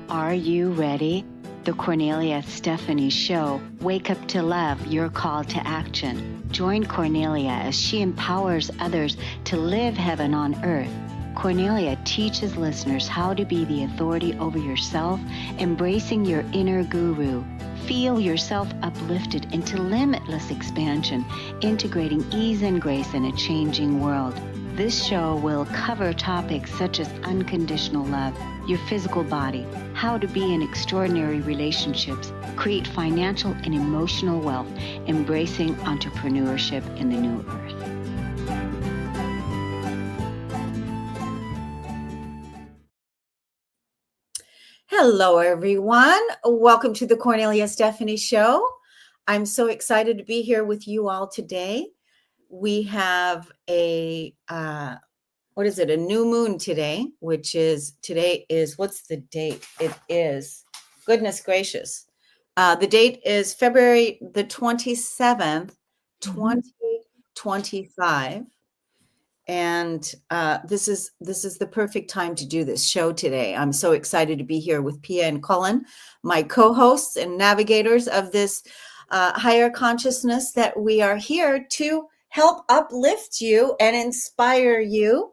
Are you ready? The Kornelia Stephanie Show. Wake up to love, your call to action. Join Kornelia as she empowers others to live heaven on earth. Kornelia teaches listeners how to be the authority over yourself, embracing your inner guru. Feel yourself uplifted into limitless expansion, integrating ease and grace in a changing world. This show will cover topics such as unconditional love, your physical body, how to be in extraordinary relationships, create financial and emotional wealth, embracing entrepreneurship in the new earth. Hello, everyone. Welcome to the Kornelia Stephanie Show. I'm so excited to be here with you all today. We have a new moon today, today is, what's the date? It is, goodness gracious. The date is February the 27th, 2025. And this is the perfect time to do this show today. I'm so excited to be here with Pia and Cullen, my co-hosts and navigators of this higher consciousness, that we are here to help uplift you and inspire you.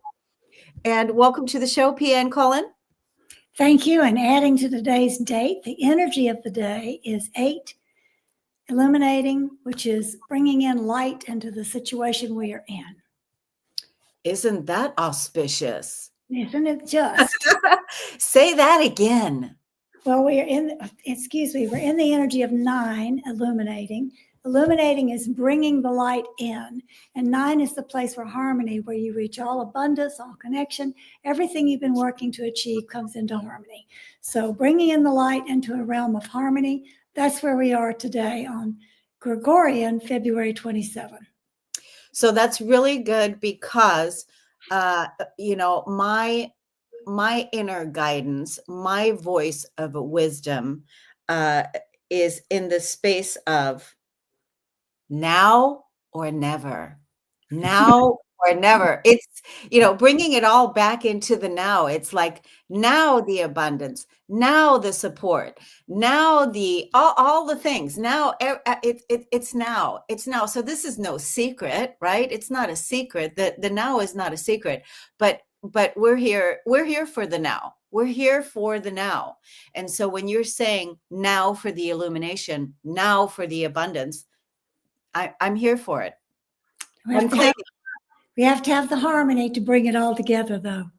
And welcome to the show, Pia and Cullen. Thank you. And adding to today's date, the energy of the day is 8, illuminating, which is bringing in light into the situation we are in. Isn't that auspicious? Isn't it just? Say that again. Well, we're in the energy of 9, illuminating. Illuminating is bringing the light in. And 9 is the place for harmony, where you reach all abundance, all connection. Everything you've been working to achieve comes into harmony. So bringing in the light into a realm of harmony, that's where we are today on Gregorian, February 27. So that's really good because, my inner guidance, my voice of wisdom is in the space of now or never. Now or never. It's, bringing it all back into the now. It's like now the abundance, now the support, now the all the things. Now it's now. It's now. So this is no secret, right? It's not a secret. The now is not a secret. But we're here for the now. We're here for the now. And so when you're saying now for the illumination, now for the abundance, I'm here for it. We have to have the harmony to bring it all together, though.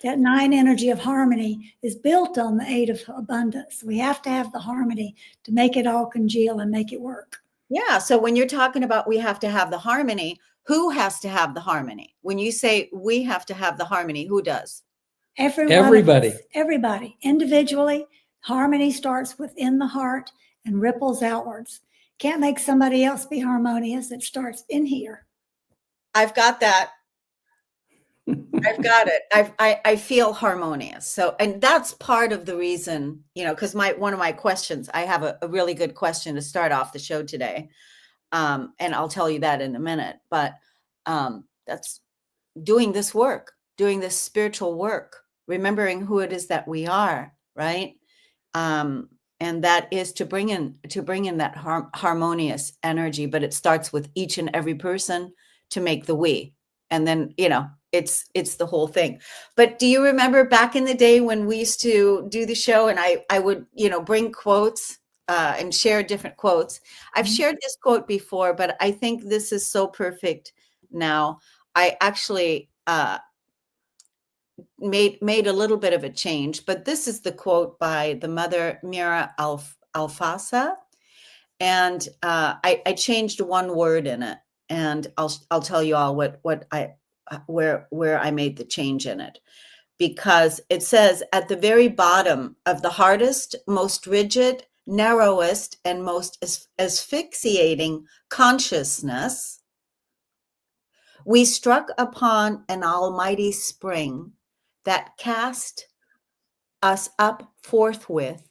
That 9 energy of harmony is built on the 8 of abundance. We have to have the harmony to make it all congeal and make it work. Yeah. So when you're talking about we have to have the harmony, who has to have the harmony? When you say we have to have the harmony, who does? Everybody. Everybody. Individually, harmony starts within the heart and ripples outwards. Can't make somebody else be harmonious. It starts in here. I've got that. I've got it. I feel harmonious. So, and that's part of the reason, because one of my questions, I have a really good question to start off the show today. And I'll tell you that in a minute, but that's doing this work, doing this spiritual work, remembering who it is that we are, right? And that is to bring in that harmonious energy, but it starts with each and every person to make the we. And then, it's the whole thing. But do you remember back in the day when we used to do the show and I would, bring quotes and share different quotes? I've shared this quote before, but I think this is so perfect now. I actually made a little bit of a change, but this is the quote by the mother Mira Alfasa. And I changed one word in it. And I'll tell you all where I made the change in it, because it says at the very bottom of the hardest, most rigid, narrowest, and most asphyxiating consciousness, we struck upon an almighty spring that cast us up forthwith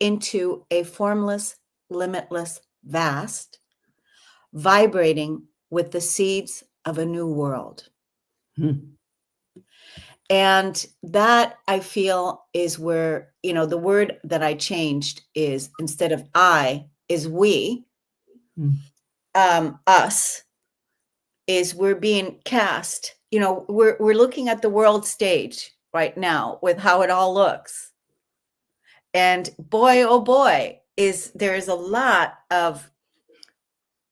into a formless, limitless, vast, vibrating with the seeds of a new world. And that, I feel, is where, the word that I changed is, instead of I, is we. Us is we're being cast. We're looking at the world stage right now with how it all looks. And boy, oh boy, there is a lot of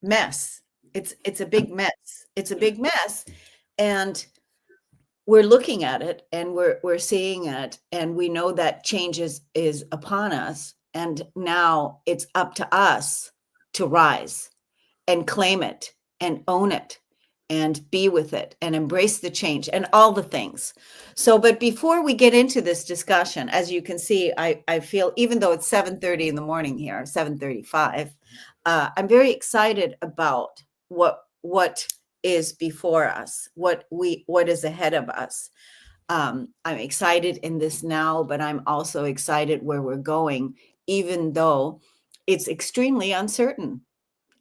mess. It's a big mess. It's a big mess. And we're looking at it, and we're seeing it, and we know that change is upon us. And now it's up to us to rise and claim it and own it and be with it and embrace the change and all the things. So, but before we get into this discussion, as you can see, I feel, even though it's 7:30 in the morning here, 7:35, I'm very excited about what is before us, what is ahead of us. I'm excited in this now, but I'm also excited where we're going, even though it's extremely uncertain.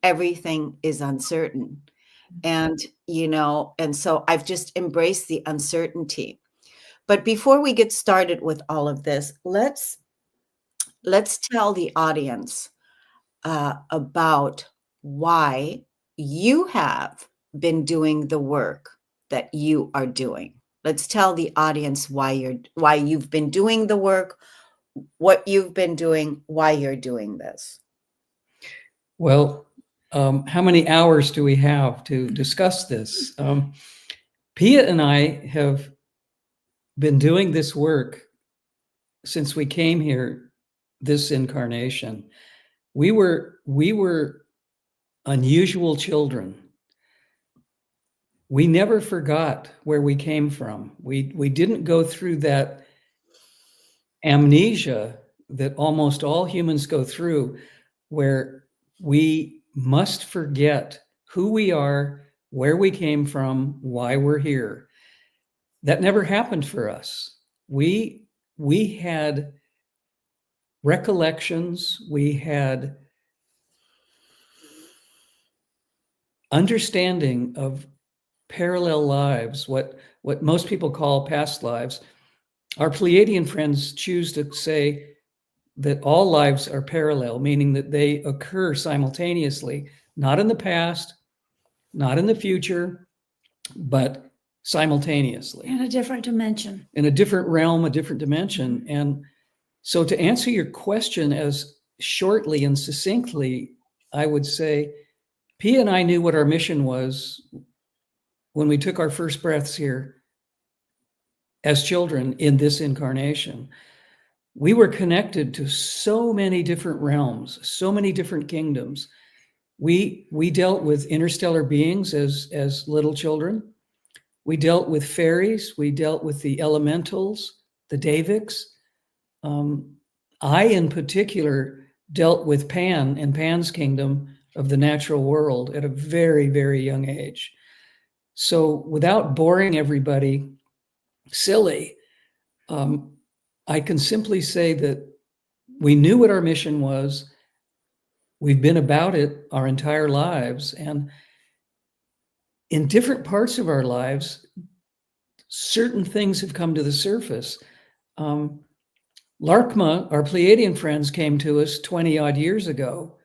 Everything is uncertain. And, and so I've just embraced the uncertainty. But before we get started with all of this, let's tell the audience about why you have been doing the work that you are doing. Let's tell the audience why you've been doing the work, what you've been doing, why you're doing this. Well, how many hours do we have to discuss this? Pia and I have been doing this work since we came here, this incarnation. We were unusual children. We never forgot where we came from. We didn't go through that amnesia that almost all humans go through, where we must forget who we are, where we came from, why we're here. That never happened for us. We had recollections, we had understanding of parallel lives, what most people call past lives. Our Pleiadian friends choose to say that all lives are parallel, meaning that they occur simultaneously, not in the past, not in the future, but simultaneously. In a different dimension. In a different realm, a different dimension. And so to answer your question as shortly and succinctly, I would say Pia and I knew what our mission was when we took our first breaths here as children in this incarnation. We were connected to so many different realms, so many different kingdoms. We dealt with interstellar beings as little children. We dealt with fairies. We dealt with the elementals, the Davics. I, in particular, dealt with Pan and Pan's kingdom of the natural world at a very, very young age. So without boring everybody silly, I can simply say that we knew what our mission was. We've been about it our entire lives. And in different parts of our lives, certain things have come to the surface. Larkma, our Pleiadian friends, came to us 20 odd years ago,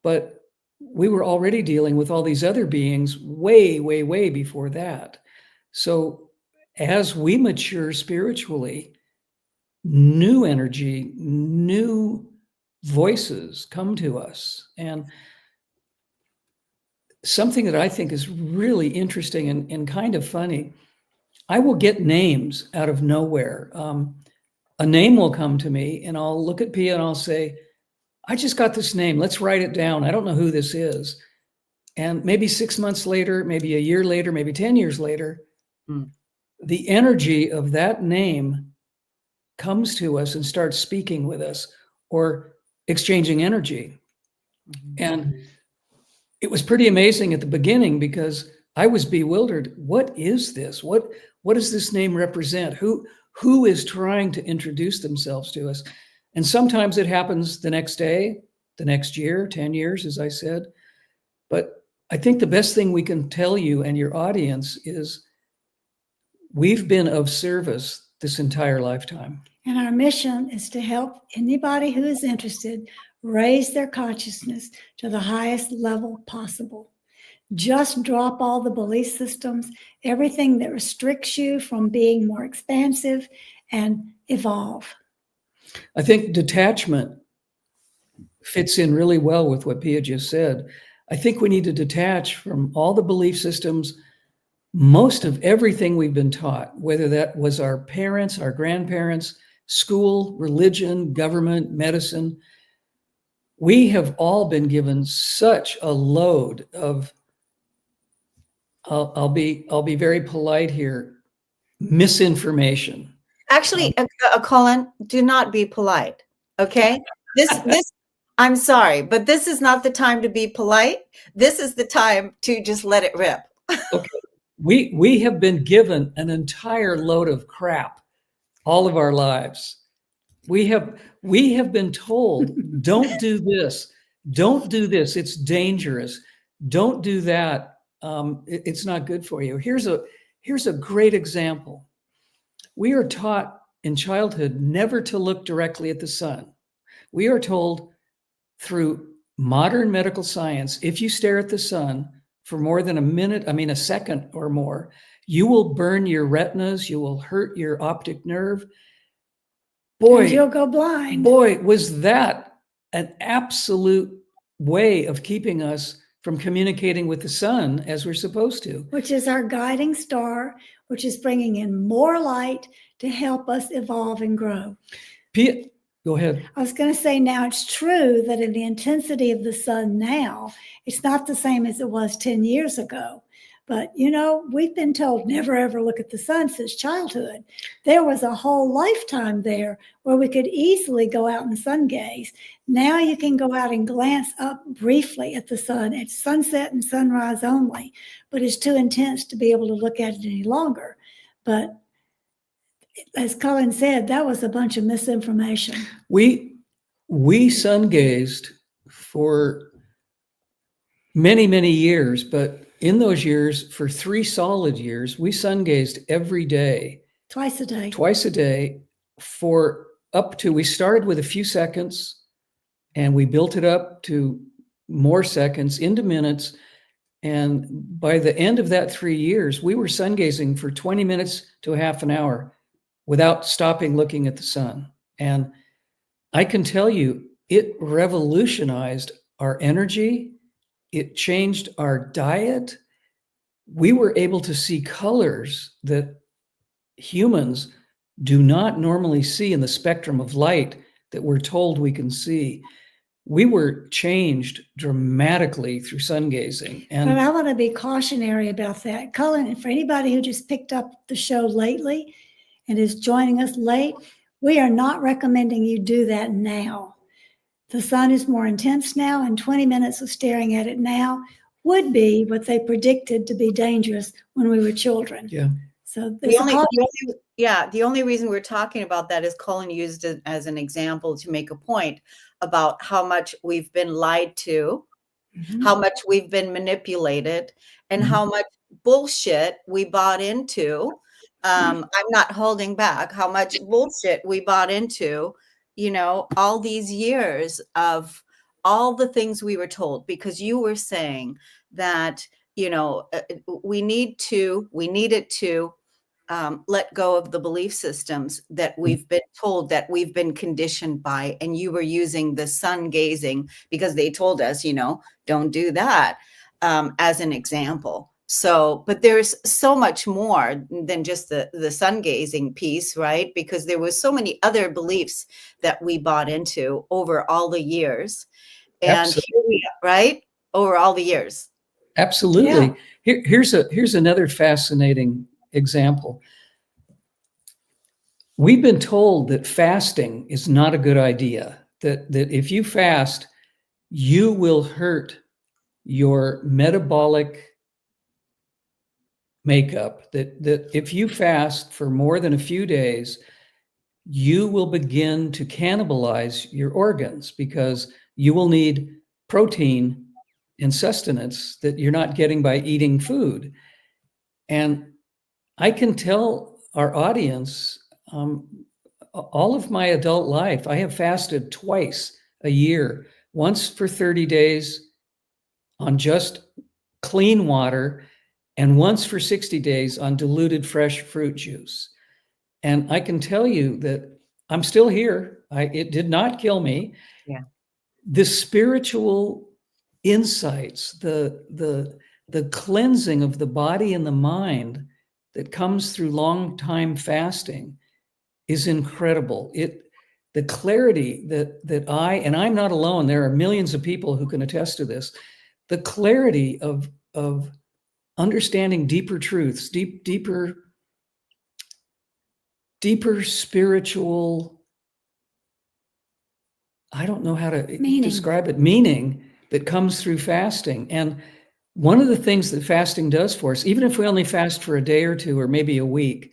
but we were already dealing with all these other beings way, way, way before that. So as we mature spiritually, new energy, new voices come to us. And something that I think is really interesting and kind of funny, I will get names out of nowhere. A name will come to me and I'll look at Pia and I'll say, I just got this name. Let's write it down. I don't know who this is. And maybe 6 months later, maybe a year later, maybe 10 years later, the energy of that name comes to us and starts speaking with us or exchanging energy. And it was pretty amazing at the beginning because I was bewildered. What is this? What does this name represent? Who is trying to introduce themselves to us? And sometimes it happens the next day, the next year, 10 years, as I said. But I think the best thing we can tell you and your audience is we've been of service this entire lifetime. And our mission is to help anybody who is interested raise their consciousness to the highest level possible. Just drop all the belief systems, everything that restricts you from being more expansive, and evolve. I think detachment fits in really well with what Pia just said. I think we need to detach from all the belief systems, most of everything we've been taught, whether that was our parents, our grandparents, school, religion, government, medicine. We have all been given such a load of, I'll be very polite here, misinformation. Actually, Cullen, do not be polite. Okay. This, I'm sorry, but this is not the time to be polite. This is the time to just let it rip. Okay. We have been given an entire load of crap all of our lives. We have been told, don't do this, don't do this, it's dangerous, don't do that, it's not good for you. Here's a great example. We are taught in childhood never to look directly at the sun. We are told through modern medical science, if you stare at the sun for more than a second or more, you will burn your retinas, you will hurt your optic nerve. Boy, And you'll go blind. Boy, was that an absolute way of keeping us from communicating with the sun as we're supposed to. Which is our guiding star, which is bringing in more light to help us evolve and grow. Pia, go ahead. I was going to say, now it's true that in the intensity of the sun now, it's not the same as it was 10 years ago. But, we've been told never, ever look at the sun since childhood. There was a whole lifetime there where we could easily go out and sun gaze. Now you can go out and glance up briefly at the sun at sunset and sunrise only, but it's too intense to be able to look at it any longer. But as Cullen said, that was a bunch of misinformation. We sun gazed for many, many years, but in those years, for 3 solid years, we sun gazed every day. Twice a day. Twice a day for we started with a few seconds and we built it up to more seconds into minutes. And by the end of that 3 years, we were sun gazing for 20 minutes to a half an hour without stopping looking at the sun. And I can tell you, it revolutionized our energy. It changed our diet. We were able to see colors that humans do not normally see in the spectrum of light that we're told we can see. We were changed dramatically through sun gazing. But I want to be cautionary about that. Cullen, and for anybody who just picked up the show lately and is joining us late, we are not recommending you do that now. The sun is more intense now, and 20 minutes of staring at it now would be what they predicted to be dangerous when we were children. Yeah. So the only reason we're talking about that is Cullen used it as an example to make a point about how much we've been lied to, how much we've been manipulated, and how much bullshit we bought into. I'm not holding back how much bullshit we bought into, all these years of all the things we were told, because you were saying that, we needed to let go of the belief systems that we've been told, that we've been conditioned by. And you were using the sun gazing because they told us, don't do that, as an example. So, but there's so much more than just the sun gazing piece, right? Because there was so many other beliefs that we bought into over all the years. And Absolutely. here we are, right? Over all the years. Absolutely. Yeah. Here's another fascinating example. We've been told that fasting is not a good idea, that if you fast, you will hurt your metabolic makeup, that if you fast for more than a few days, you will begin to cannibalize your organs because you will need protein and sustenance that you're not getting by eating food. And I can tell our audience, all of my adult life, I have fasted twice a year, once for 30 days on just clean water, and once for 60 days on diluted fresh fruit juice. And I can tell you that I'm still here. It did not kill me. Yeah. The spiritual insights, the cleansing of the body and the mind that comes through long time fasting is incredible. The clarity that and I'm not alone, there are millions of people who can attest to this, the clarity of understanding deeper truths, deeper spiritual, I don't know how to describe it, meaning that comes through fasting. And one of the things that fasting does for us, even if we only fast for a day or two or maybe a week,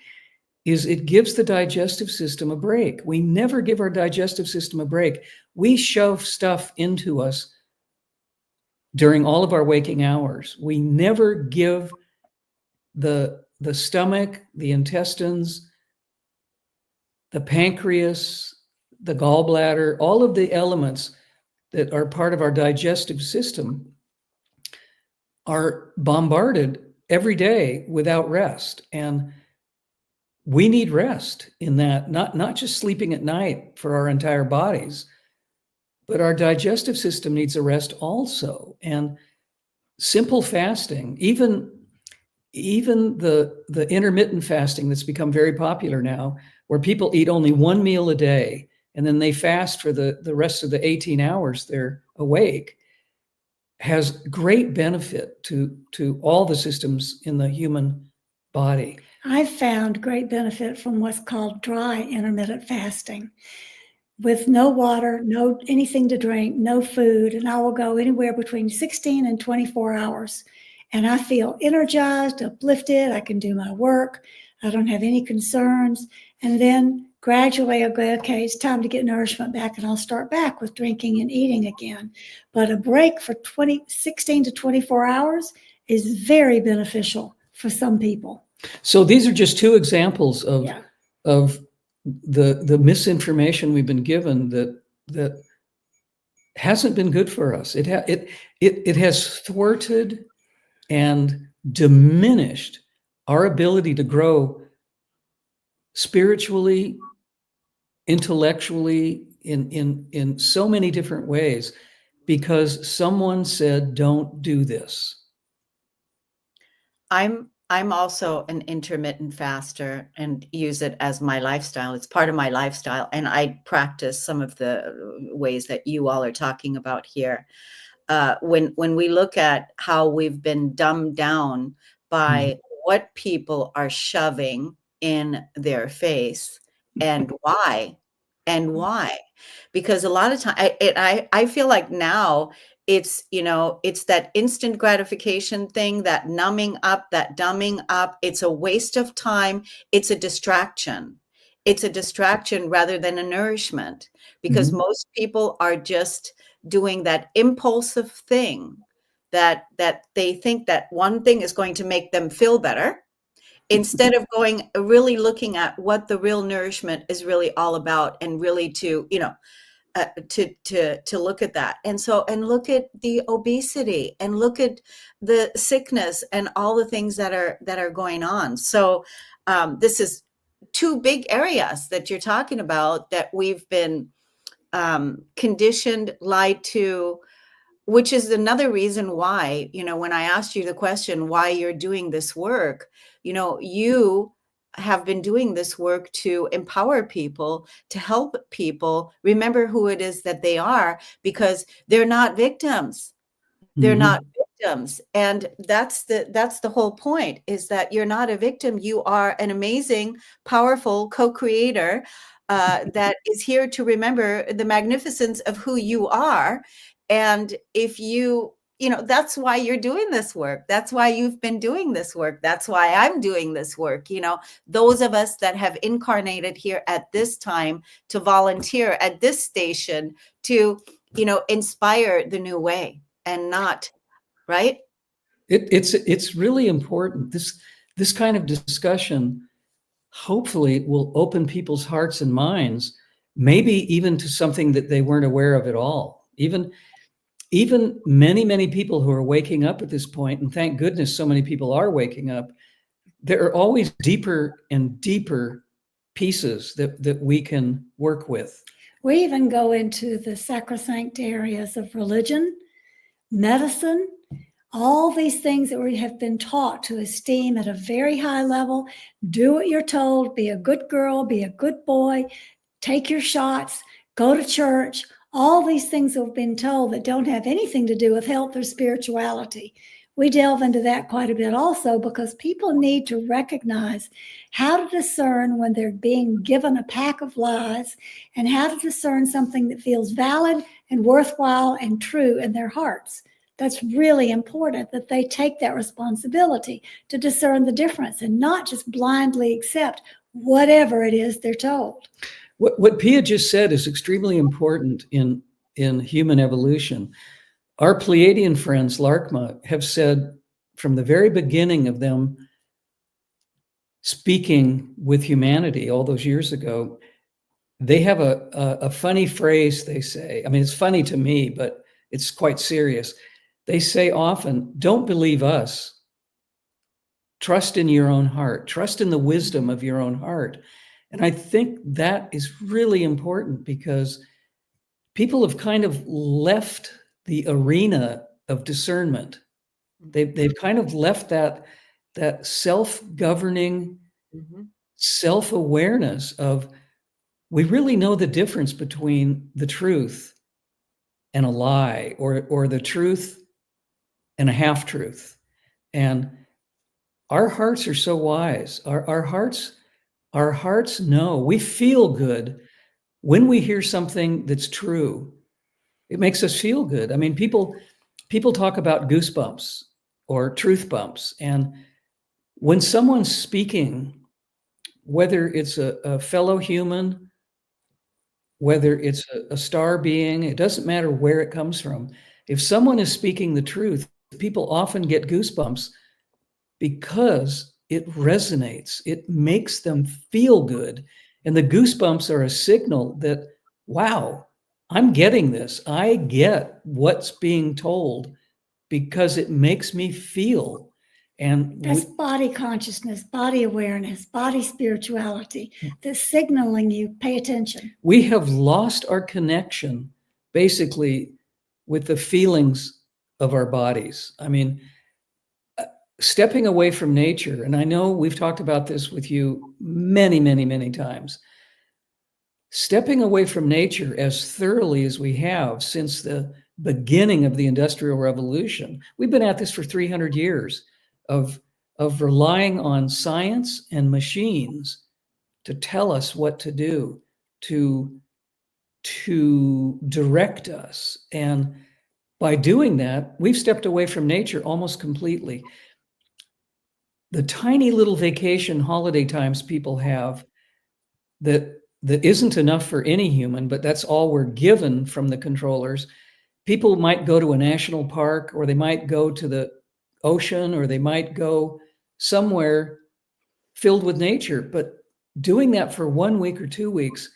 is it gives the digestive system a break. We never give our digestive system a break. We shove stuff into us during all of our waking hours. We never give the stomach, the intestines, the pancreas, the gallbladder, all of the elements that are part of our digestive system are bombarded every day without rest. And we need rest in that, not just sleeping at night for our entire bodies, but our digestive system needs a rest also. And simple fasting, even the intermittent fasting that's become very popular now, where people eat only one meal a day and then they fast for the rest of the 18 hours they're awake, has great benefit to all the systems in the human body. I've found great benefit from what's called dry intermittent fasting, with no water, no anything to drink, no food, and I will go anywhere between 16 and 24 hours. And I feel energized, uplifted. I can do my work. I don't have any concerns. And then gradually I'll go, okay, it's time to get nourishment back, and I'll start back with drinking and eating again. But a break for 16 to 24 hours is very beneficial for some people. So these are just two examples of the misinformation we've been given that hasn't been good for us. It has thwarted and diminished our ability to grow spiritually, intellectually, in so many different ways, because someone said, don't do this. I'm also an intermittent faster and use it as my lifestyle. It's part of my lifestyle. And I practice some of the ways that you all are talking about here. When we look at how we've been dumbed down by what people are shoving in their face and why, because a lot of time I feel like now it's, it's that instant gratification thing, that numbing up, that dumbing up. It's a waste of time. It's a distraction. It's a distraction rather than a nourishment, because most people are just doing that impulsive thing that they think that one thing is going to make them feel better, instead of really looking at what the real nourishment is really all about, and really to look at that. And look at the obesity, and look at the sickness and all the things that are going on. So this is two big areas that you're talking about that we've been conditioned, lied to, which is another reason why, when I asked you the question, why you're doing this work, you have been doing this work to empower people, to help people remember who it is that they are, because they're not victims. They're not victims. And that's the whole point, is that you're not a victim. You are an amazing, powerful co-creator that is here to remember the magnificence of who you are. And if that's why you're doing this work. That's why you've been doing this work. That's why I'm doing this work. Those of us that have incarnated here at this time to volunteer at this station to, inspire the new way, and not, right? It's really important. This this kind of discussion hopefully will open people's hearts and minds, maybe even to something that they weren't aware of at all. Even many, many people who are waking up at this point, and thank goodness so many people are waking up, there are always deeper and deeper pieces that we can work with. We even go into the sacrosanct areas of religion, medicine, all these things that we have been taught to esteem at a very high level. Do what you're told, be a good girl, be a good boy, take your shots, go to church. All these things have been told that don't have anything to do with health or spirituality. We delve into that quite a bit also, because people need to recognize how to discern when they're being given a pack of lies, and how to discern something that feels valid and worthwhile and true in their hearts. That's really important, that they take that responsibility to discern the difference and not just blindly accept whatever it is they're told. What Pia just said is extremely important in human evolution. Our Pleiadian friends, Larkma, have said from the very beginning of them speaking with humanity all those years ago, they have a funny phrase they say. I mean, it's funny to me, but it's quite serious. They say often, don't believe us. Trust in your own heart. Trust in the wisdom of your own heart. And I think that is really important, because people have kind of left the arena of discernment. They've kind of left that self-governing self-awareness of, we really know the difference between the truth and a lie, or the truth and a half-truth. And our hearts are so wise. Our hearts know. We feel good when we hear something that's true. It makes us feel good. I mean, people talk about goosebumps or truth bumps. And when someone's speaking, whether it's a fellow human, whether it's a star being, it doesn't matter where it comes from. If someone is speaking the truth, people often get goosebumps because it resonates. It makes them feel good. And the goosebumps are a signal that, wow, I'm getting this. I get what's being told because it makes me feel. And that's body consciousness, body awareness, body spirituality that's signaling you, pay attention. We have lost our connection basically with the feelings of our bodies. I mean, stepping away from nature, and I know we've talked about this with you many, many, many times. Stepping away from nature as thoroughly as we have since the beginning of the Industrial Revolution. We've been at this for 300 years of relying on science and machines to tell us what to do, to direct us. And by doing that, we've stepped away from nature almost completely. The tiny little vacation holiday times people have that isn't enough for any human, but that's all we're given from the controllers. People might go to a national park, or they might go to the ocean, or they might go somewhere filled with nature. But doing that for 1 week or 2 weeks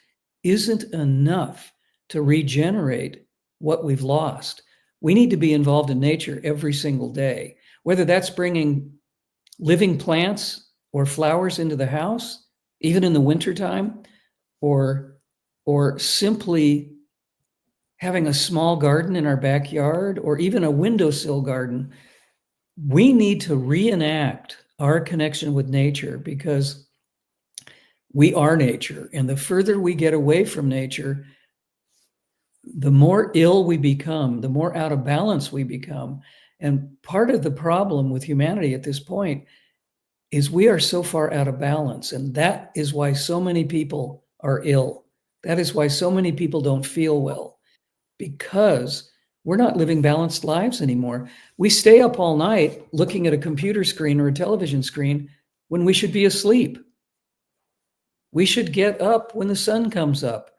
isn't enough to regenerate what we've lost. We need to be involved in nature every single day, whether that's bringing living plants or flowers into the house, even in the wintertime, or simply having a small garden in our backyard, or even a windowsill garden. We need to reenact our connection with nature, because we are nature. And the further we get away from nature, the more ill we become, the more out of balance we become. And part of the problem with humanity at this point is we are so far out of balance. And that is why so many people are ill. That is why so many people don't feel well, because we're not living balanced lives anymore. We stay up all night looking at a computer screen or a television screen when we should be asleep. We should get up when the sun comes up.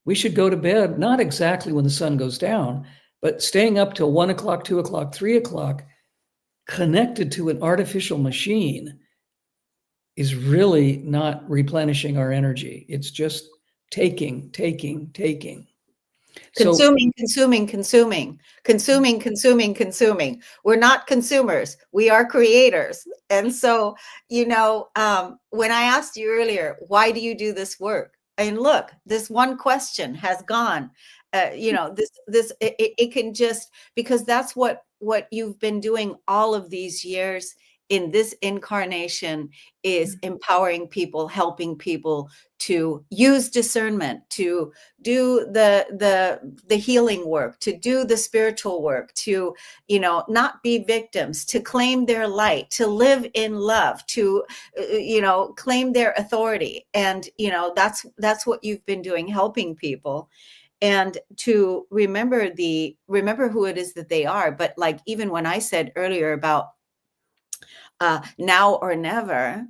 We should go to bed, not exactly when the sun goes down, but staying up till 1 o'clock, 2 o'clock, 3 o'clock, connected to an artificial machine, is really not replenishing our energy. It's just taking. Consuming, consuming. We're not consumers. We are creators. And so, when I asked you earlier, why do you do this work? And look, this one question has gone. It can just, because that's what you've been doing all of these years in this incarnation, is empowering people, helping people to use discernment, to do the healing work, to do the spiritual work, to not be victims, to claim their light, to live in love, to claim their authority. And that's what you've been doing, helping people, and to remember who it is that they are. But like, even when I said earlier about now or never,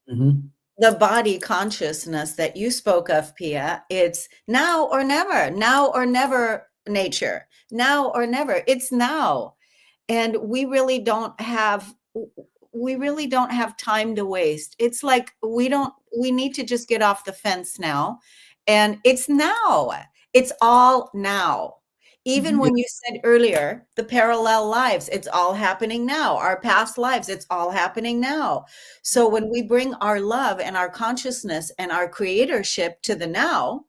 the body consciousness that you spoke of, Pia, it's now or never nature, now or never, it's now. And we really don't have time to waste. It's like, we need to just get off the fence now. And it's now, it's all now. Even when you said earlier, the parallel lives, it's all happening now. Our past lives, it's all happening now. So when we bring our love and our consciousness and our creatorship to the now,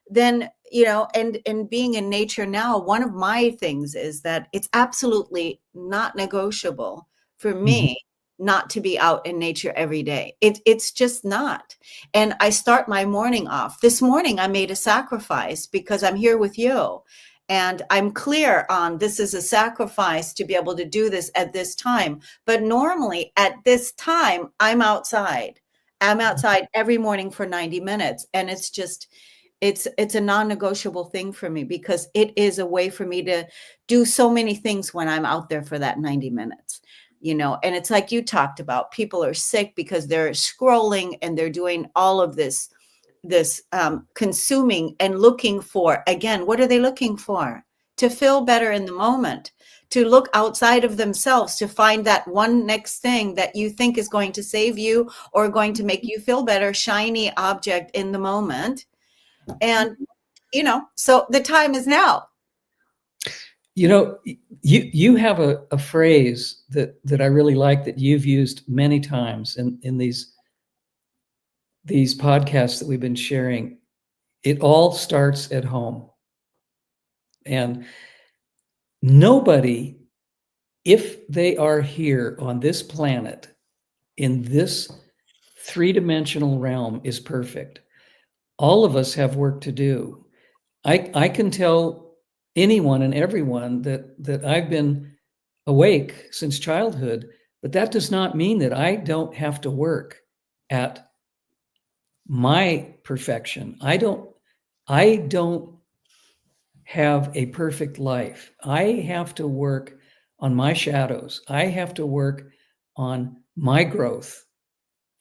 then, and being in nature now, one of my things is that it's absolutely not negotiable for me not to be out in nature every day. It's just not. And I start my morning off. This morning, I made a sacrifice because I'm here with you. And I'm clear on, this is a sacrifice to be able to do this at this time. But normally at this time, I'm outside. I'm outside every morning for 90 minutes. And it's just, it's a non-negotiable thing for me, because it is a way for me to do so many things when I'm out there for that 90 minutes. And it's like you talked about, people are sick because they're scrolling and they're doing all of this consuming and looking for, again, what are they looking for? To feel better in the moment, to look outside of themselves, to find that one next thing that you think is going to save you or going to make you feel better, shiny object in the moment. And, so the time is now. You have a phrase that I really like, that you've used many times in these podcasts that we've been sharing. It all starts at home. And nobody, if they are here on this planet, in this three-dimensional realm, is perfect. All of us have work to do. I can tell anyone and everyone that I've been awake since childhood, but that does not mean that I don't have to work at my perfection. I don't have a perfect life. I have to work on my shadows. I have to work on my growth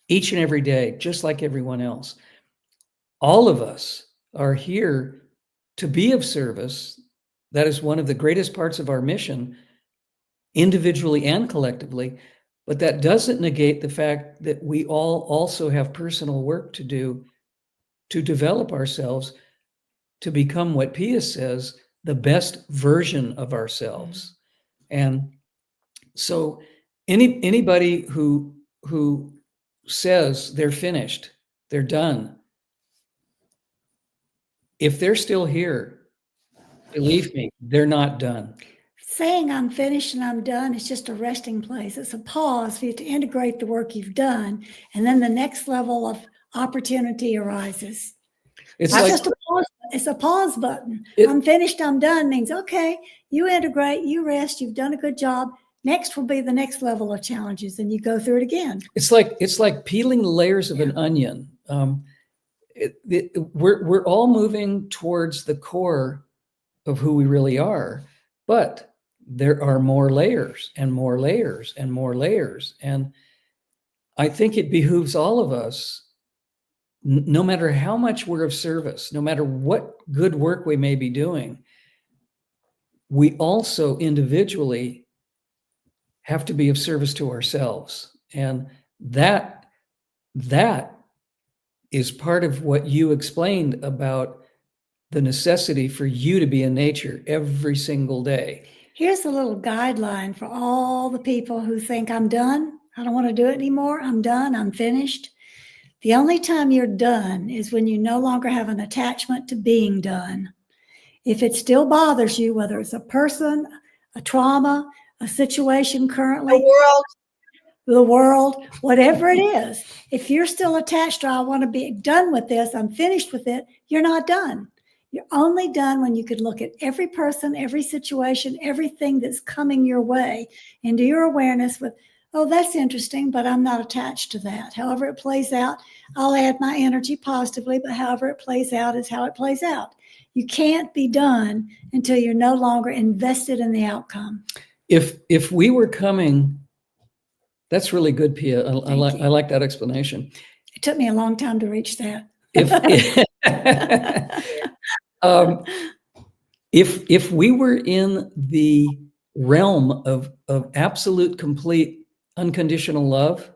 each and every day, just like everyone else. All of us are here to be of service. That is one of the greatest parts of our mission, individually and collectively. But that doesn't negate the fact that we all also have personal work to do to develop ourselves, to become, what Pia says, the best version of ourselves. And so anybody who says they're finished, they're done, if they're still here, believe me, they're not done. Saying I'm finished and I'm done is just a resting place. It's a pause for you to integrate the work you've done, and then the next level of opportunity arises. It's just a pause. It's a pause button. I'm finished, I'm done means, okay, you integrate, you rest, you've done a good job. Next will be the next level of challenges, and you go through it again. It's like peeling the layers of an onion. We're all moving towards the core of who we really are, but there are more layers and more layers and more layers. And I think it behooves all of us, no matter how much we're of service, no matter what good work we may be doing, we also individually have to be of service to ourselves. And that that is part of what you explained about the necessity for you to be in nature every single day. Here's a little guideline for all the people who think I'm done. I don't want to do it anymore. I'm done. I'm finished. The only time you're done is when you no longer have an attachment to being done. If it still bothers you, whether it's a person, a trauma, a situation currently, the world, whatever it is, if you're still attached to, I want to be done with this, I'm finished with it, you're not done. You're only done when you could look at every person, every situation, everything that's coming your way into your awareness with, oh, that's interesting, but I'm not attached to that. However it plays out, I'll add my energy positively, but however it plays out is how it plays out. You can't be done until you're no longer invested in the outcome. If we were coming, that's really good, Pia. I like that explanation. It took me a long time to reach that. If we were in the realm of absolute, complete, unconditional love,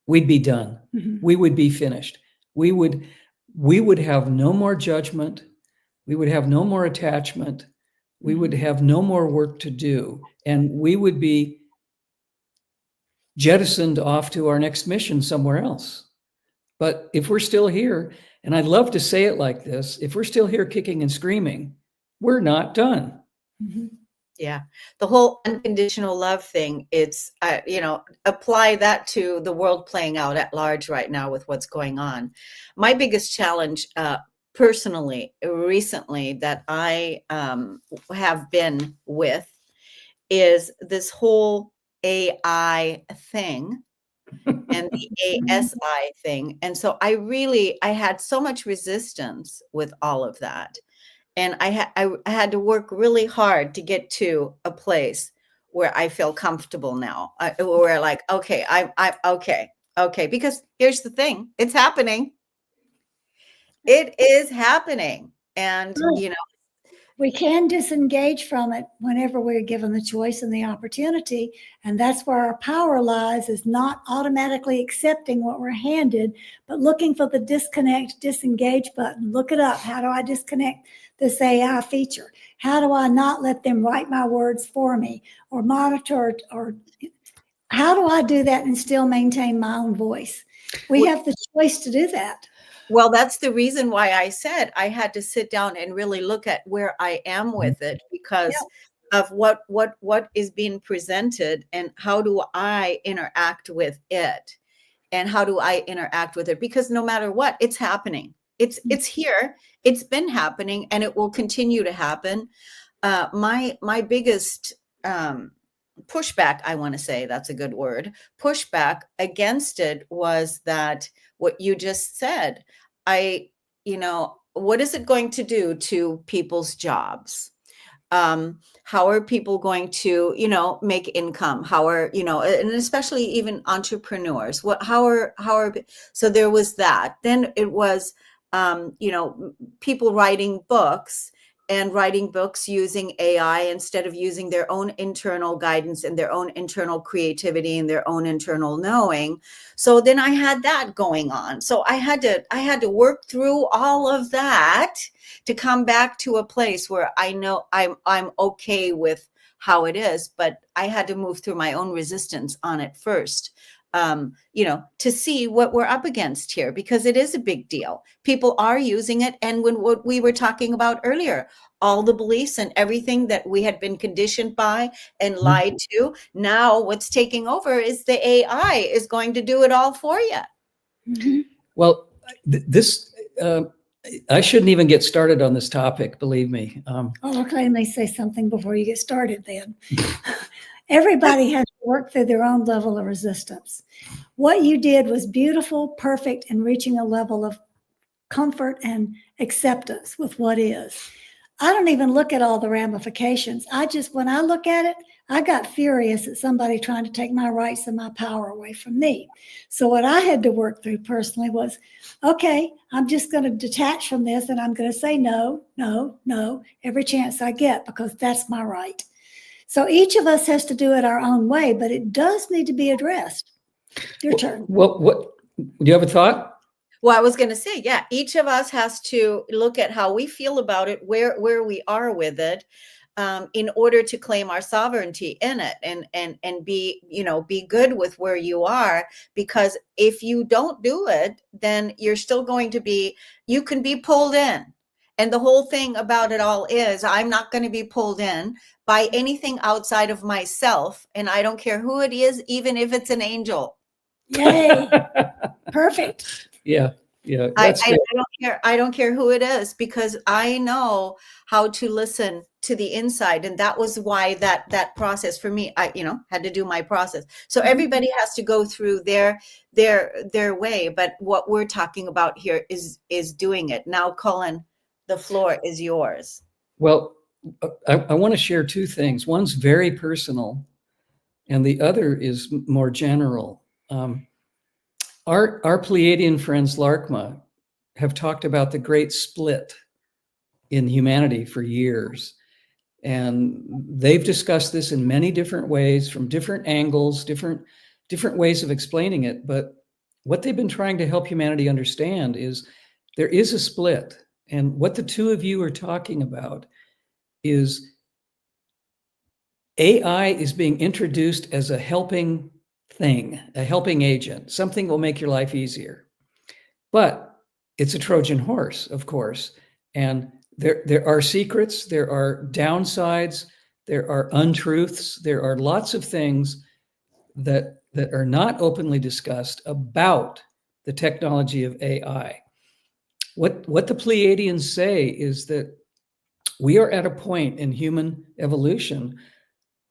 we'd be done. Mhm. We would be finished. We would have no more judgment. We would have no more attachment. We would have no more work to do. And we would be jettisoned off to our next mission somewhere else. But if we're still here, and I'd love to say it like this, if we're still here kicking and screaming, we're not done. Mhm. Yeah. The whole unconditional love thing, it's, apply that to the world playing out at large right now with what's going on. My biggest challenge personally, recently, that I have been with is this whole AI thing and the ASI thing. And so I had so much resistance with all of that. And I had to work really hard to get to a place where I feel comfortable now. Where like, okay, I'm okay. Because here's the thing, it's happening. It is happening, and We can disengage from it whenever we're given the choice and the opportunity. And that's where our power lies, is not automatically accepting what we're handed, but looking for the disengage button. Look it up. How do I disconnect this AI feature? How do I not let them write my words for me or monitor, or how do I do that and still maintain my own voice? We have the choice to do that. Well, that's the reason why I said I had to sit down and really look at where I am with it, because of what is being presented, and how do I interact with it, and how do I interact with it? Because no matter what, it's happening. It's here. It's been happening, and it will continue to happen. My biggest pushback, I want to say that's a good word, pushback against it was that what you just said, what is it going to do to people's jobs? How are people going to, make income? How are, and especially even entrepreneurs, so there was that. Then it was, people writing books using AI instead of using their own internal guidance and their own internal creativity and their own internal knowing. So then I had that going on. So I had to work through all of that to come back to a place where I know I'm okay with how it is, but I had to move through my own resistance on it first. To see what we're up against here, because it is a big deal. People are using it. And what we were talking about earlier, all the beliefs and everything that we had been conditioned by and lied to, now what's taking over is the AI is going to do it all for you. Mm-hmm. Well, I shouldn't even get started on this topic, believe me. Okay, let me say something before you get started then. Everybody has to work through their own level of resistance. What you did was beautiful, perfect, and reaching a level of comfort and acceptance with what is. I don't even look at all the ramifications. When I look at it, I got furious at somebody trying to take my rights and my power away from me. So what I had to work through personally was, okay, I'm just going to detach from this, and I'm going to say no, no, no, every chance I get, because that's my right. So each of us has to do it our own way, but it does need to be addressed. Your turn. Well, Do you have a thought? Well, I was going to say, yeah, each of us has to look at how we feel about it, where we are with it, in order to claim our sovereignty in it, and be, be good with where you are. Because if you don't do it, then you're still going to be, you can be pulled in. And the whole thing about it all is, I'm not going to be pulled in by anything outside of myself. And I don't care who it is, even if it's an angel. Yay. Perfect. Yeah. Yeah. I That's good. don't care. I don't care who it is, because I know how to listen to the inside. And that was why that process for me, I, had to do my process. So everybody has to go through their way. But what we're talking about here is doing it. Now, Cullen, the floor is yours. Well, I want to share two things. One's very personal, and the other is more general. Our Pleiadian friends, Larkma, have talked about the great split in humanity for years. And they've discussed this in many different ways, from different angles, different ways of explaining it. But what they've been trying to help humanity understand is there is a split. And what the two of you are talking about is AI is being introduced as a helping thing, a helping agent, something will make your life easier. But it's a Trojan horse, of course. And there are secrets, there are downsides, there are untruths, there are lots of things that are not openly discussed about the technology of AI. What the Pleiadians say is that we are at a point in human evolution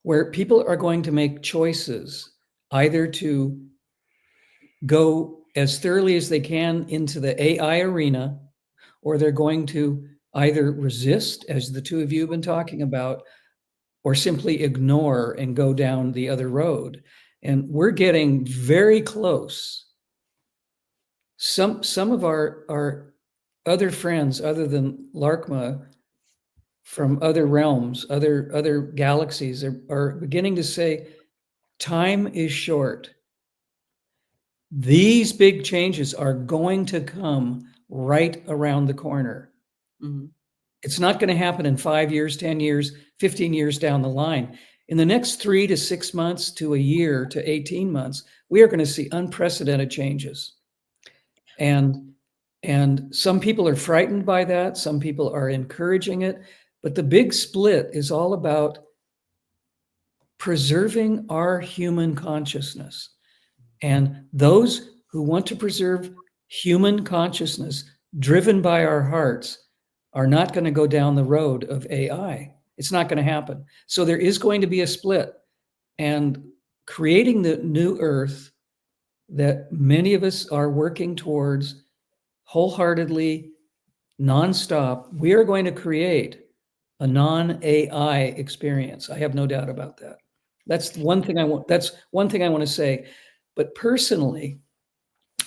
where people are going to make choices, either to go as thoroughly as they can into the AI arena, or they're going to either resist, as the two of you have been talking about, or simply ignore and go down the other road. And we're getting very close. Some of our other friends, other than Larkma, from other realms, other galaxies, are beginning to say, time is short. These big changes are going to come right around the corner. Mm-hmm. It's not going to happen in 5 years, 10 years, 15 years down the line. In the next 3 to 6 months to a year to 18 months, we are going to see unprecedented changes. And some people are frightened by that. Some people are encouraging it. But the big split is all about preserving our human consciousness. And those who want to preserve human consciousness driven by our hearts are not going to go down the road of AI. It's not going to happen. So there is going to be a split. And creating the new earth that many of us are working towards wholeheartedly, nonstop, we are going to create a non-AI experience. I have no doubt about that. That's one thing I want to say. But personally,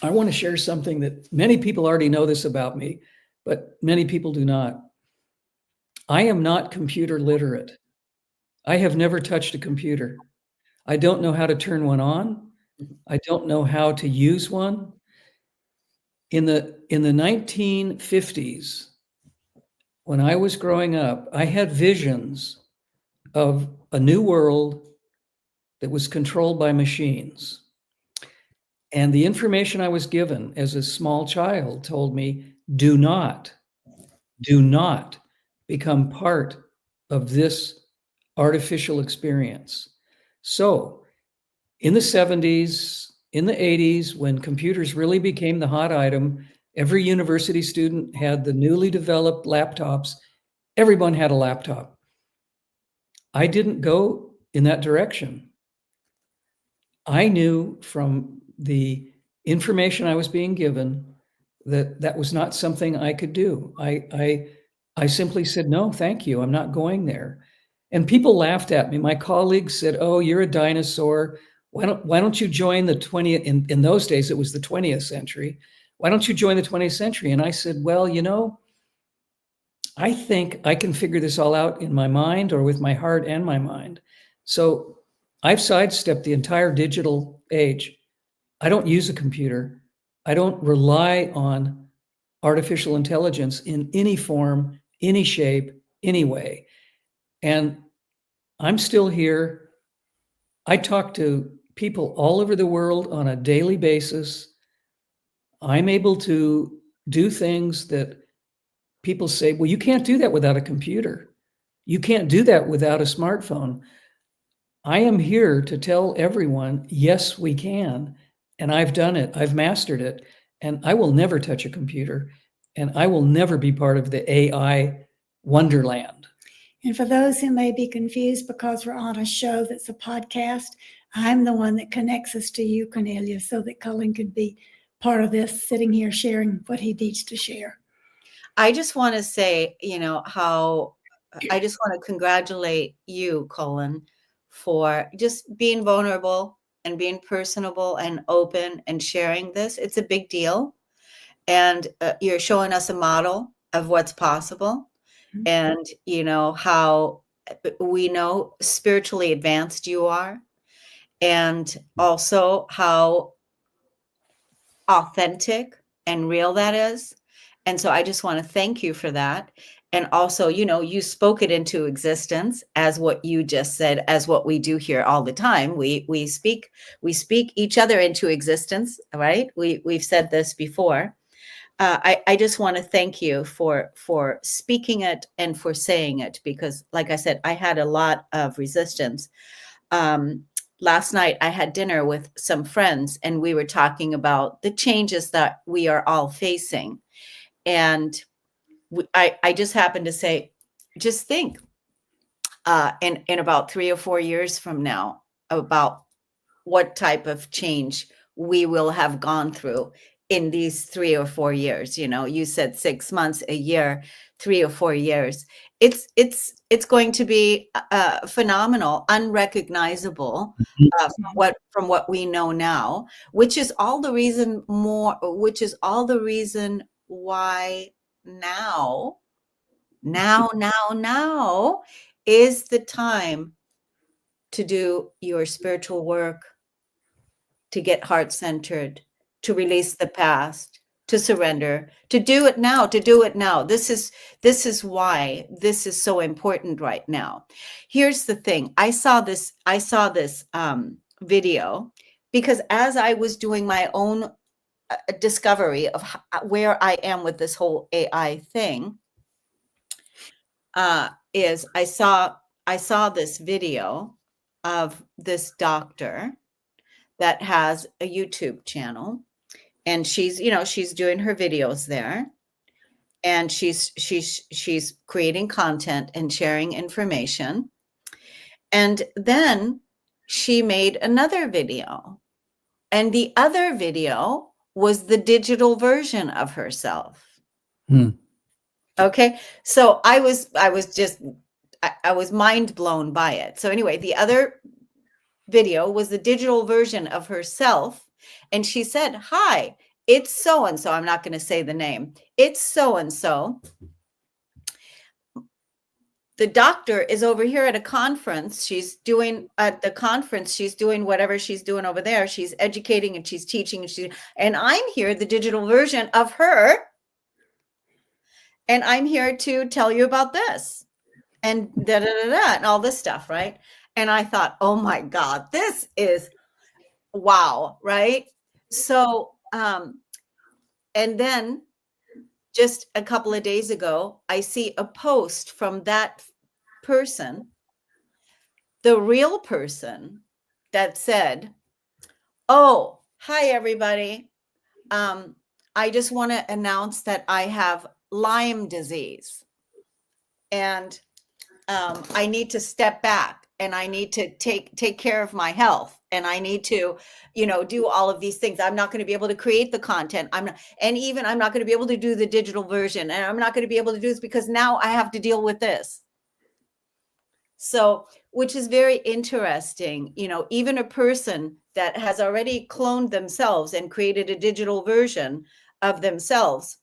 I want to share something that many people already know this about me, but many people do not. I am not computer literate. I have never touched a computer. I don't know how to turn one on. I don't know how to use one. In the 1950s, when I was growing up, I had visions of a new world that was controlled by machines. And the information I was given as a small child told me, do not become part of this artificial experience. So in the 70s, in the 80s, when computers really became the hot item, every university student had the newly developed laptops. Everyone had a laptop. I didn't go in that direction. I knew from the information I was being given that that was not something I could do. I simply said, no, thank you. I'm not going there. And people laughed at me. My colleagues said, oh, you're a dinosaur. Why don't you join the 20th? In those days, it was the 20th century. Why don't you join the 20th century? And I said, well, I think I can figure this all out in my mind, or with my heart and my mind. So I've sidestepped the entire digital age. I don't use a computer. I don't rely on artificial intelligence in any form, any shape, any way. And I'm still here. I talk to people all over the world on a daily basis. I'm able to do things that people say, well, you can't do that without a computer. You can't do that without a smartphone. I am here to tell everyone, yes, we can. And I've done it. I've mastered it. And I will never touch a computer. And I will never be part of the AI wonderland. And for those who may be confused because we're on a show that's a podcast, I'm the one that connects us to you, Kornelia, so that Cullen could be part of this, sitting here sharing what he needs to share. I just want to say, how I just want to congratulate you, Cullen, for just being vulnerable and being personable and open and sharing this. It's a big deal. And you're showing us a model of what's possible. And, how we know spiritually advanced you are, and also how authentic and real that is. And so I just want to thank you for that. And also, you spoke it into existence, as what you just said, as what we do here all the time. We speak each other into existence, right? We've said this before. I just want to thank you for speaking it and for saying it, because, like I said, I had a lot of resistance. Last night I had dinner with some friends, and we were talking about the changes that we are all facing. And I just happened to say, just think in about 3 or 4 years from now, about what type of change we will have gone through in these 3 or 4 years. You said 6 months, a year, 3 or 4 years. It's going to be phenomenal, unrecognizable from what we know now, which is all the reason why now is the time to do your spiritual work, to get heart-centered, to release the past, to surrender, to do it now. This is why this is so important right now. Here's the thing. I saw this video because as I was doing my own discovery of where I am with this whole AI thing, is I saw this video of this doctor that has a YouTube channel, and she's doing her videos there, and she's creating content and sharing information. And then she made another video, and the other video was the digital version of herself. Okay, so I was mind blown by it. So anyway, the other video was the digital version of herself, and she said, "Hi, it's so and so." I'm not going to say the name. It's so and so. The doctor is over here at a conference. She's doing whatever she's doing over there. She's educating and she's teaching, and I'm here, the digital version of her. And I'm here to tell you about this and and all this stuff, right? And I thought, oh my God, this is wow, right? So, and then just a couple of days ago, I see a post from that person, the real person, that said, "Oh, hi everybody. I just want to announce that I have Lyme disease, and I need to step back, and I need to take care of my health, and I need to, do all of these things. I'm not going to be able to create the content. I'm not going to be able to do the digital version, and I'm not going to be able to do this because now I have to deal with this." So, which is very interesting. Even a person that has already cloned themselves and created a digital version of themselves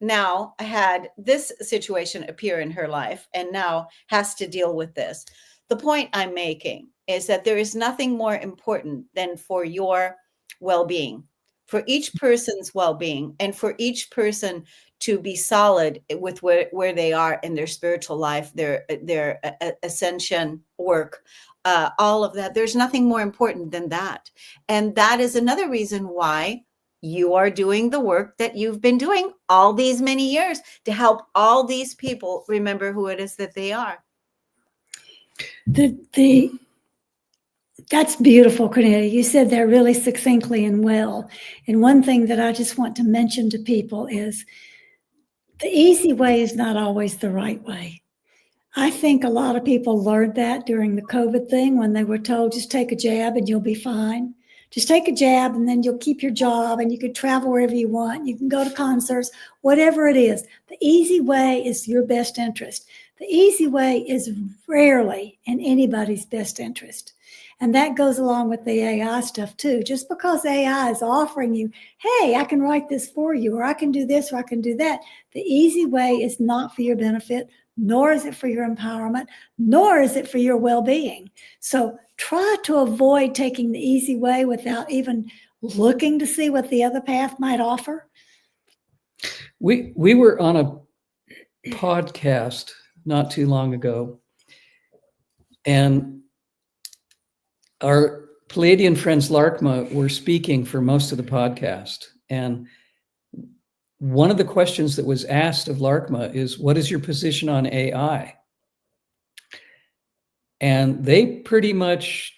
now had this situation appear in her life and now has to deal with this. The point I'm making is that there is nothing more important than for your well-being, for each person's well-being, and for each person to be solid with where they are in their spiritual life, their ascension work, all of that. There's nothing more important than that. And that is another reason why you are doing the work that you've been doing all these many years, to help all these people remember who it is that they are. That's beautiful, Kornelia. You said that really succinctly and well. And one thing that I just want to mention to people is the easy way is not always the right way. I think a lot of people learned that during the COVID thing when they were told, just take a jab and you'll be fine. Just take a jab and then you'll keep your job and you can travel wherever you want. You can go to concerts, whatever it is. The easy way is your best interest. The easy way is rarely in anybody's best interest. And that goes along with the AI stuff too. Just because AI is offering you, hey, I can write this for you, or I can do this, or I can do that. The easy way is not for your benefit, nor is it for your empowerment, nor is it for your well-being. So try to avoid taking the easy way without even looking to see what the other path might offer. We were on a podcast not too long ago, and our Pleiadian friends Larkma were speaking for most of the podcast. And one of the questions that was asked of Larkma is, what is your position on AI? And they pretty much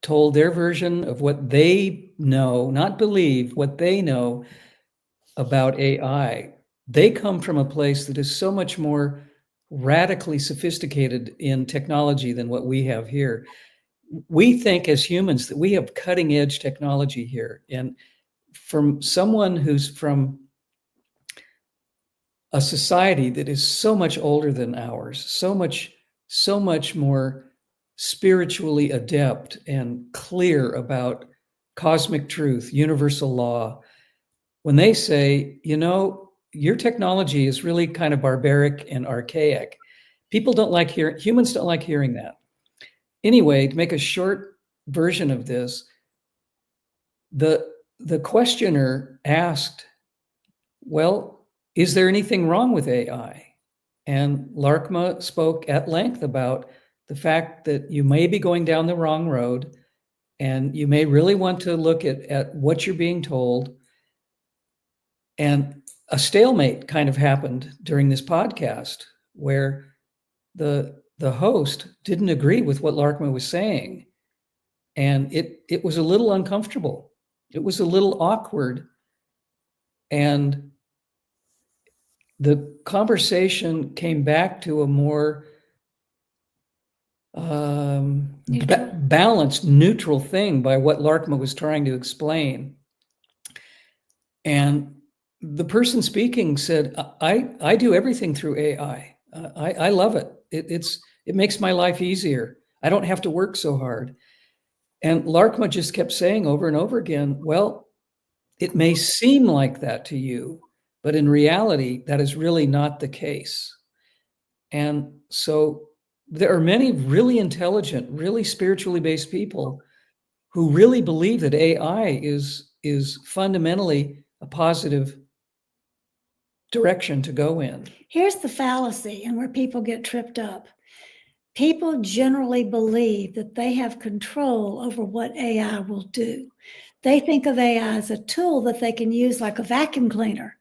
told their version of what they know, not believe, what they know about AI. They come from a place that is so much more radically sophisticated in technology than what we have here. We think as humans that we have cutting edge technology here. And from someone who's from a society that is so much older than ours, so much more spiritually adept and clear about cosmic truth, universal law, when they say, you know, your technology is really kind of barbaric and archaic, humans don't like hearing that. Anyway, to make a short version of this, the questioner asked, well, is there anything wrong with AI? And Larkma spoke at length about the fact that you may be going down the wrong road and you may really want to look at what you're being told. And a stalemate kind of happened during this podcast where the host didn't agree with what Larkma was saying. And it was a little uncomfortable. It was a little awkward. And the conversation came back to a more balanced, neutral thing by what Larkma was trying to explain. And the person speaking said, I do everything through AI. I love it. It makes my life easier. I don't have to work so hard. And Larkma just kept saying over and over again, well, it may seem like that to you, but in reality, that is really not the case. And so there are many really intelligent, really spiritually based people who really believe that AI is fundamentally a positive direction to go in. Here's the fallacy and where people get tripped up. People generally believe that they have control over what AI will do. They think of AI as a tool that they can use like a vacuum cleaner.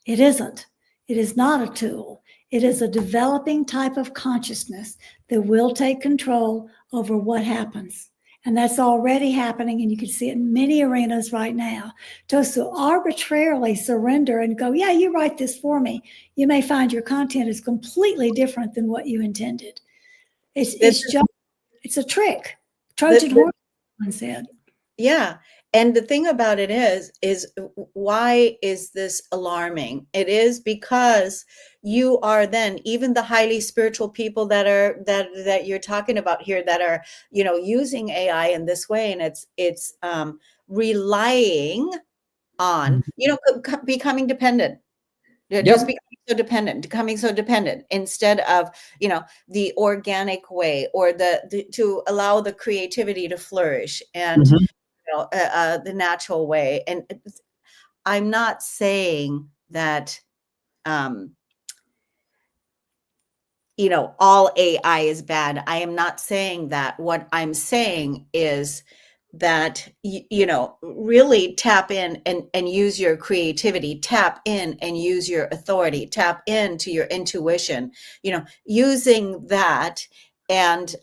It isn't. It is not a tool. It is a developing type of consciousness that will take control over what happens. And that's already happening, and you can see it in many arenas right now. To arbitrarily surrender and go, yeah, you write this for me, you may find your content is completely different than what you intended. It's a trick. Trojan horse, one said. Yeah. And the thing about it is why is this alarming? It is because you are then, even the highly spiritual people that you're talking about here that are, using AI in this way, and it's relying on, becoming dependent. Just becoming so dependent instead of, the organic way, or to allow the creativity to flourish. And the natural way. And I'm not saying that, all AI is bad. I am not saying that. What I'm saying is that, really tap in and use your creativity, tap in and use your authority, tap into your intuition, using that. And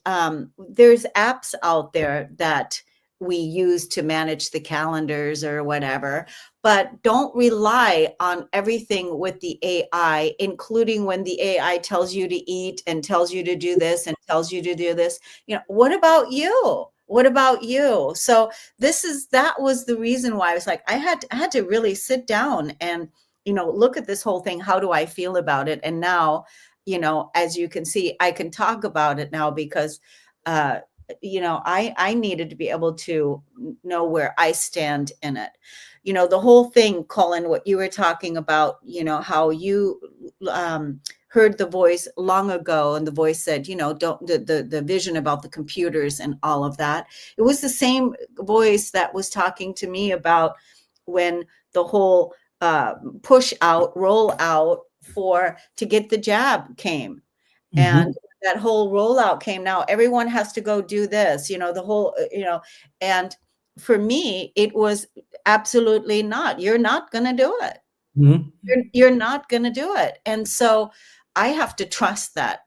there's apps out there that we use to manage the calendars or whatever, but don't rely on everything with the AI, including when the AI tells you to eat and tells you to do this and tells you to do this. What about you? What about you? So that was the reason why I was like, I had to really sit down and, look at this whole thing. How do I feel about it? And now, as you can see, I can talk about it now because, I needed to be able to know where I stand in it. The whole thing, Cullen, what you were talking about, how you heard the voice long ago, and the voice said, don't the vision about the computers and all of that. It was the same voice that was talking to me about when the whole push out, roll out to get the jab came. And that whole rollout came. Now everyone has to go do this, the whole, and for me, it was absolutely not. You're not going to do it. You're not going to do it. And so I have to trust that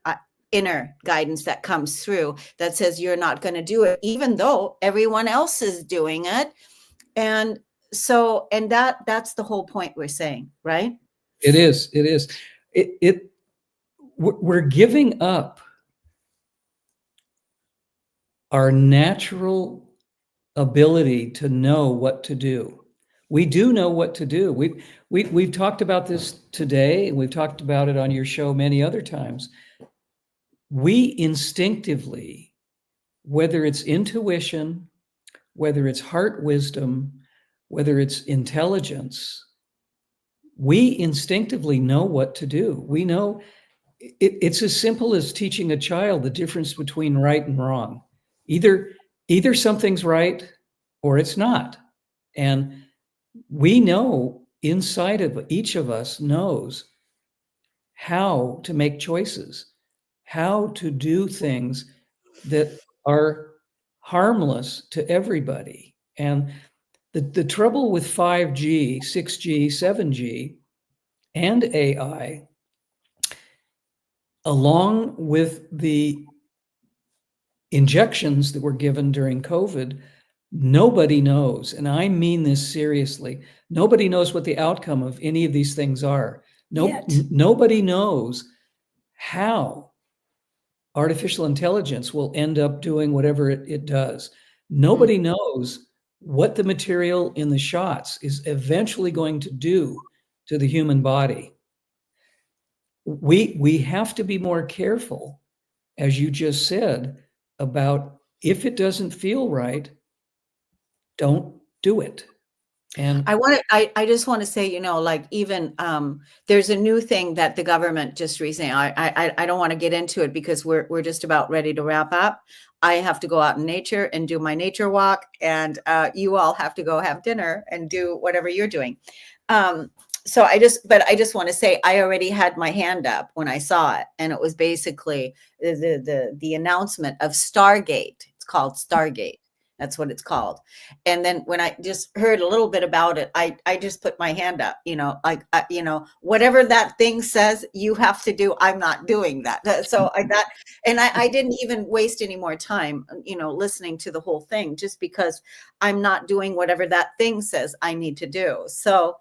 inner guidance that comes through that says you're not going to do it, even though everyone else is doing it. And so, and that's the whole point we're saying, right? It is. We're giving up our natural ability to know what to do. We do know what to do. We've talked about this today, and we've talked about it on your show many other times. We instinctively, whether it's intuition, whether it's heart wisdom, whether it's intelligence, we instinctively know what to do. We know it's as simple as teaching a child the difference between right and wrong. Either something's right or it's not. And we know, inside of each of us knows how to make choices, how to do things that are harmless to everybody. And the trouble with 5G, 6G, 7G, and AI, along with the injections that were given during COVID, nobody knows, and I mean this seriously, nobody knows what the outcome of any of these things are. Nobody knows how artificial intelligence will end up doing whatever it does. Nobody knows what the material in the shots is eventually going to do to the human body. We have to be more careful, as you just said, about if it doesn't feel right, don't do it. And I just want to say, even there's a new thing that the government just recently, I don't want to get into it because we're just about ready to wrap up. I have to go out in nature and do my nature walk, and you all have to go have dinner and do whatever you're doing. So I just want to say, I already had my hand up when I saw it, and it was basically the announcement of Stargate. It's called Stargate. That's what it's called. And then when I just heard a little bit about it, I just put my hand up, whatever that thing says you have to do, I'm not doing that. So I didn't even waste any more time, listening to the whole thing, just because I'm not doing whatever that thing says I need to do. So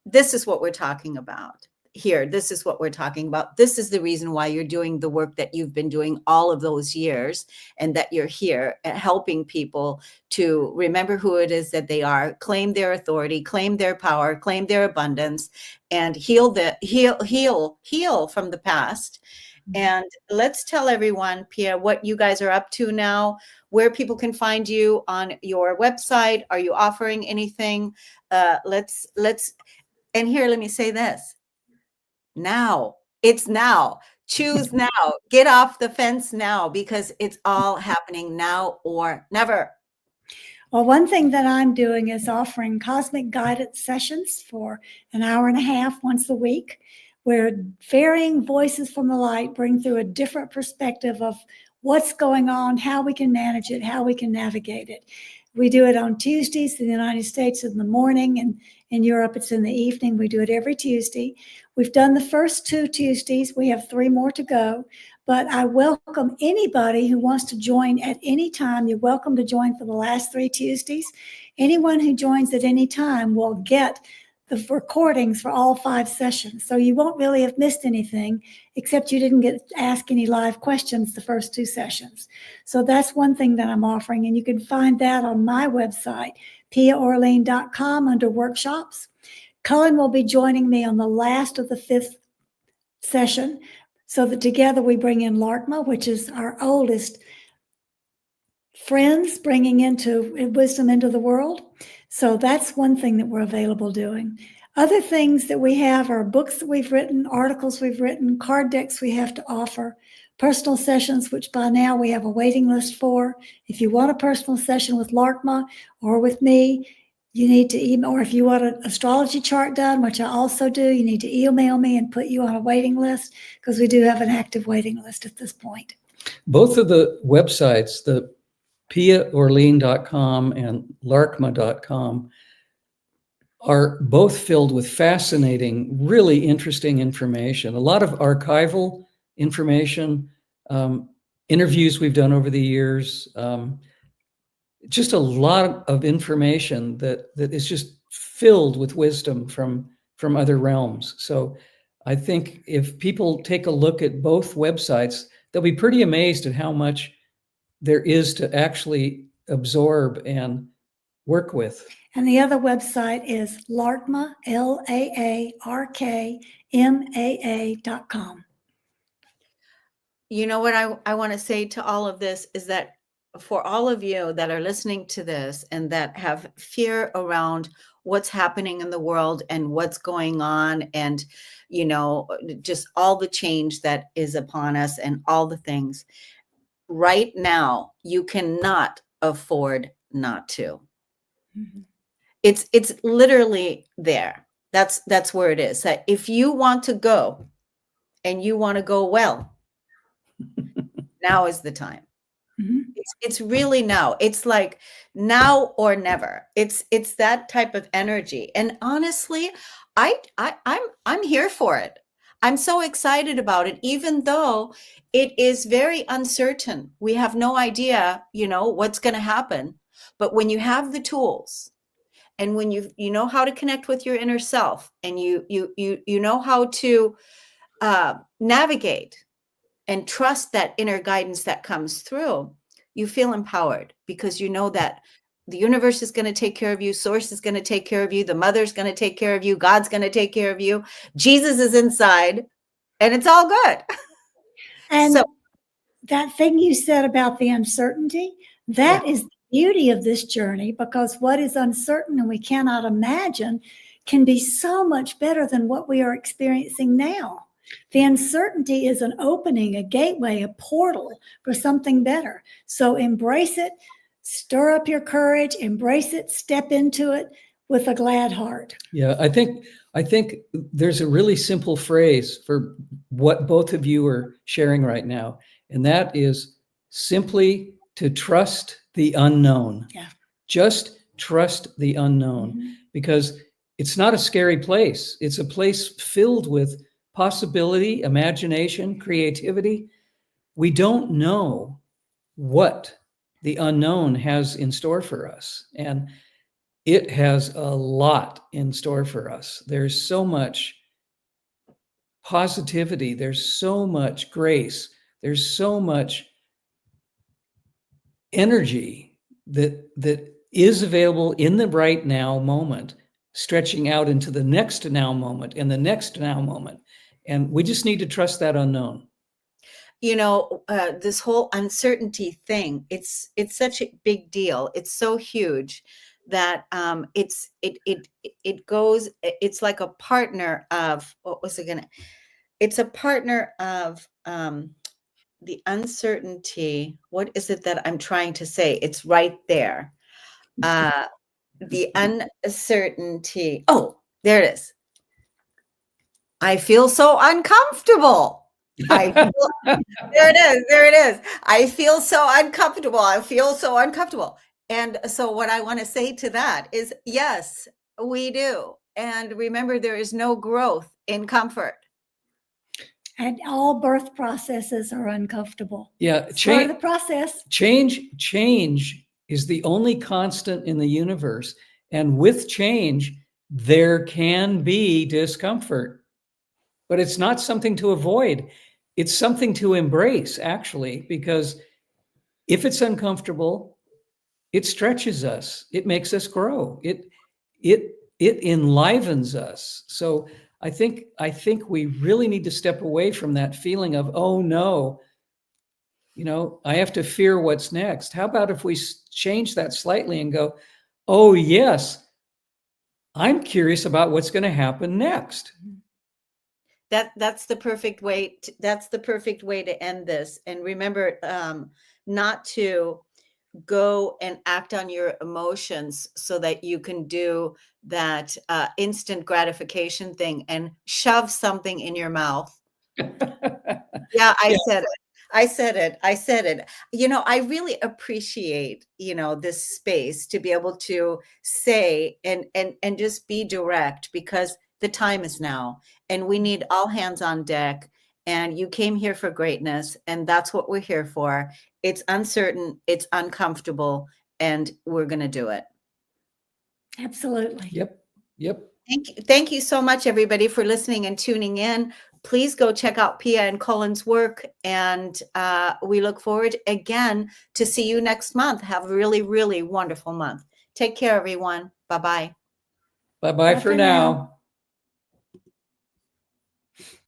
this is what we're talking about here. This is what we're talking about. This is the reason why you're doing the work that you've been doing all of those years, and that you're here helping people to remember who it is that they are, claim their authority, claim their power, claim their abundance, and heal from the past. And let's tell everyone, Pia, what you guys are up to now, where people can find you on your website. Are you offering anything? And here, let me say this. Now, it's now. Choose now. Get off the fence now, because it's all happening now or never. Well, one thing that I'm doing is offering cosmic guidance sessions for an hour and a half once a week, where varying voices from the light bring through a different perspective of what's going on, how we can manage it, how we can navigate it. We do it on Tuesdays in the United States in the morning, and in Europe it's in the evening. We do it every Tuesday. We've done the first 2 Tuesdays. We have 3 more to go. But I welcome anybody who wants to join at any time. You're welcome to join for the last 3 Tuesdays. Anyone who joins at any time will get the recordings for all 5 sessions. So you won't really have missed anything, except you didn't get to ask any live questions the first 2 sessions. So that's one thing that I'm offering. And you can find that on my website, piaorleane.com, under workshops. Cullen will be joining me on the last of the 5th session, so that together we bring in Larkma, which is our oldest friends, bringing wisdom into the world. So that's one thing that we're available doing. Other things that we have are books that we've written, articles we've written, card decks we have to offer, personal sessions, which by now we have a waiting list for. If you want a personal session with Larkma or with me, you need to email, or if you want an astrology chart done, which I also do, you need to email me and put you on a waiting list, because we do have an active waiting list at this point. Both of the websites, the piaorleane.com and larkma.com, are both filled with fascinating, really interesting information. A lot of archival information, interviews we've done over the years, just a lot of information that is just filled with wisdom from other realms. So I think if people take a look at both websites, they'll be pretty amazed at how much there is to actually absorb and work with. And the other website is Larkma, LAARKMAA.com. You know what I want to say to all of this is that for all of you that are listening to this and that have fear around what's happening in the world and what's going on, and, you know, just all the change that is upon us and all the things, right now, you cannot afford not to. Mm-hmm. It's literally there. That's where it is. That if you want to go and you want to go well, now is the time. Mm-hmm. It's really now. It's like now or never. It's that type of energy. And honestly, I'm here for it. I'm so excited about it, even though it is very uncertain. We have no idea, you know, what's going to happen. But when you have the tools, and when you know how to connect with your inner self, and you know how to navigate and trust that inner guidance that comes through, you feel empowered, because you know that the universe is going to take care of you. Source is going to take care of you. The mother's going to take care of you. God's going to take care of you. Jesus is inside, and it's all good. And so that thing you said about the uncertainty, that is the beauty of this journey, because what is uncertain and we cannot imagine can be so much better than what we are experiencing now. The uncertainty is an opening, a gateway, a portal for something better. So embrace it, stir up your courage, embrace it, step into it with a glad heart. Yeah, I think there's a really simple phrase for what both of you are sharing right now, and that is simply to trust the unknown. Yeah. Just trust the unknown, Mm-hmm. because it's not a scary place. It's a place filled with possibility, imagination, creativity. We don't know what the unknown has in store for us, and it has a lot in store for us. There's so much positivity, there's so much grace, there's so much energy that is available in the right now moment, stretching out into the next now moment and the next now moment. And we just need to trust that unknown. You know, this whole uncertainty thing, it's such a big deal. It's so huge that it goes, it's like a partner of, it's a partner of the uncertainty. What is it that I'm trying to say? It's right there. The uncertainty. Oh, there it is. I feel so uncomfortable. I feel, there it is. There it is. I feel so uncomfortable. I feel so uncomfortable. And so what I want to say to that is, yes, we do. And remember, there is no growth in comfort. And all birth processes are uncomfortable. Yeah, It's part of the process. change is the only constant in the universe. And with change, there can be discomfort, but it's not something to avoid. It's something to embrace, actually, because if it's uncomfortable, it stretches us. It makes us grow. It enlivens us. So I think we really need to step away from that feeling of, oh no, I have to fear what's next. How about if we change that slightly and go, oh yes, I'm curious about what's going to happen next. That's the perfect way. That's the perfect way to end this. And remember, not to go and act on your emotions so that you can do that instant gratification thing and shove something in your mouth. Yeah, I said it. I said it. I said it. I really appreciate, this space to be able to say and just be direct, because the time is now and we need all hands on deck. And you came here for greatness, and that's what we're here for. It's uncertain, it's uncomfortable, and we're going to do it. Absolutely. Yep. Thank you so much, everybody, for listening and tuning in. Please go check out Pia and Cullen's work, and we look forward again to see you next month. Have a really, really wonderful month. Take care, everyone. Bye-bye. Bye-bye for now.